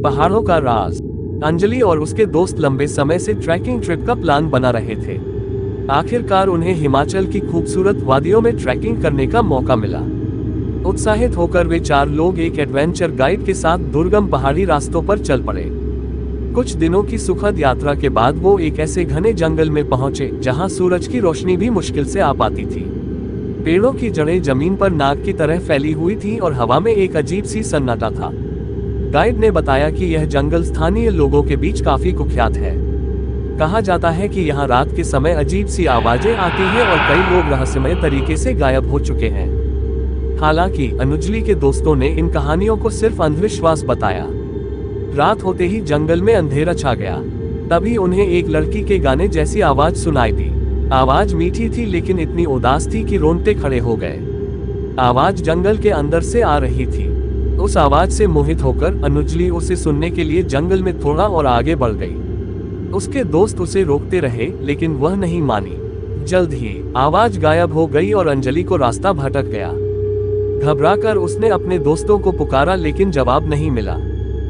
पहाड़ों का राज। अंजलि और उसके दोस्त लंबे समय से ट्रैकिंग ट्रिप का प्लान बना रहे थे। आखिरकार उन्हें हिमाचल की खूबसूरत वादियों में ट्रैकिंग करने का मौका मिला। उत्साहित होकर वे 4 लोग एक एडवेंचर गाइड के साथ दुर्गम पहाड़ी रास्तों पर चल पड़े। कुछ दिनों की सुखद यात्रा के बाद वो एक ऐसे घने जंगल में पहुंचे जहां सूरज की रोशनी भी मुश्किल से आ पाती थी। पेड़ों की जड़ें जमीन पर नाग की तरह फैली हुई थी और हवा में एक अजीब सी सन्नाटा था। गाइड ने बताया कि यह जंगल स्थानीय लोगों के बीच काफी कुख्यात है। कहा जाता है कि यहाँ रात के समय अजीब सी आवाजें आती हैं और कई लोग रहस्यमय तरीके से गायब हो चुके हैं। हालांकि अंजलि के दोस्तों ने इन कहानियों को सिर्फ अंधविश्वास बताया। रात होते ही जंगल में अंधेरा छा गया। तभी उन्हें एक लड़की के गाने जैसी आवाज सुनाई दी। आवाज मीठी थी लेकिन इतनी उदास थी कि रोंगटे खड़े हो गए। आवाज जंगल के अंदर से आ रही थी। उस आवाज से मोहित होकर अंजलि उसे सुनने के लिए जंगल में थोड़ा और आगे बढ़ गई। उसके दोस्त उसे रोकते रहे लेकिन वह नहीं मानी। जल्द ही आवाज गायब हो गई और अंजलि को रास्ता भटक गया। घबराकर उसने अपने दोस्तों को पुकारा लेकिन जवाब नहीं मिला।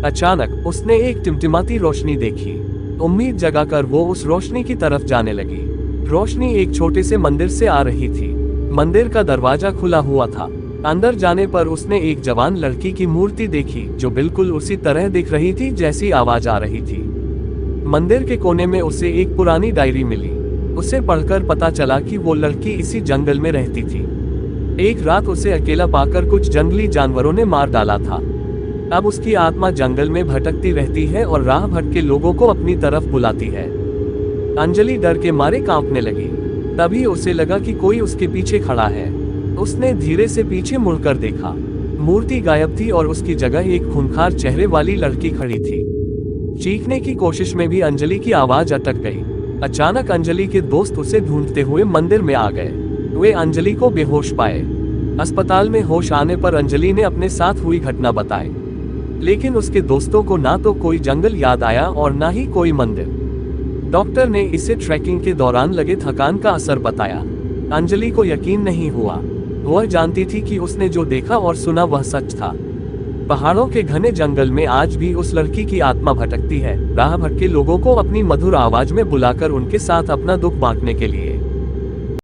अचानक उसने एक टिमटिमाती रोशनी देखी। उम्मीद जगाकर वो उस रोशनी की तरफ जाने लगी। रोशनी एक छोटे से मंदिर से आ रही थी। मंदिर का दरवाजा खुला हुआ था। अंदर जाने पर उसने एक जवान लड़की की मूर्ति देखी जो बिल्कुल उसी तरह दिख रही थी जैसी आवाज आ रही थी। मंदिर के कोने में उसे एक पुरानी डायरी मिली। उसे पढ़कर पता चला कि वो लड़की इसी जंगल में रहती थी। एक रात उसे अकेला पाकर कुछ जंगली जानवरों ने मार डाला था। अब उसकी आत्मा जंगल में भटकती रहती है और राह भटके लोगों को अपनी तरफ बुलाती है। अंजलि डर के मारे कांपने लगी। तभी उसे लगा कि कोई उसके पीछे खड़ा है। उसने धीरे से पीछे मुड़कर देखा। मूर्ति गायब थी और उसकी जगह एक खूंखार चेहरे वाली लड़की खड़ी थी। चीखने की कोशिश में भी अंजलि की आवाज अटक गई। अचानक अंजलि के दोस्त उसे ढूंढते हुए मंदिर में आ गए। वे अंजलि को बेहोश पाए। अस्पताल में होश आने पर अंजलि ने अपने साथ हुई घटना बताई, लेकिन उसके दोस्तों को ना तो कोई जंगल याद आया और ना ही कोई मंदिर। डॉक्टर ने इसे ट्रैकिंग के दौरान लगे थकान का असर बताया। अंजलि को यकीन नहीं हुआ। वह जानती थी कि उसने जो देखा और सुना वह सच था। पहाड़ों के घने जंगल में आज भी उस लड़की की आत्मा भटकती है, राह भटके लोगों को अपनी मधुर आवाज में बुलाकर उनके साथ अपना दुख बांटने के लिए।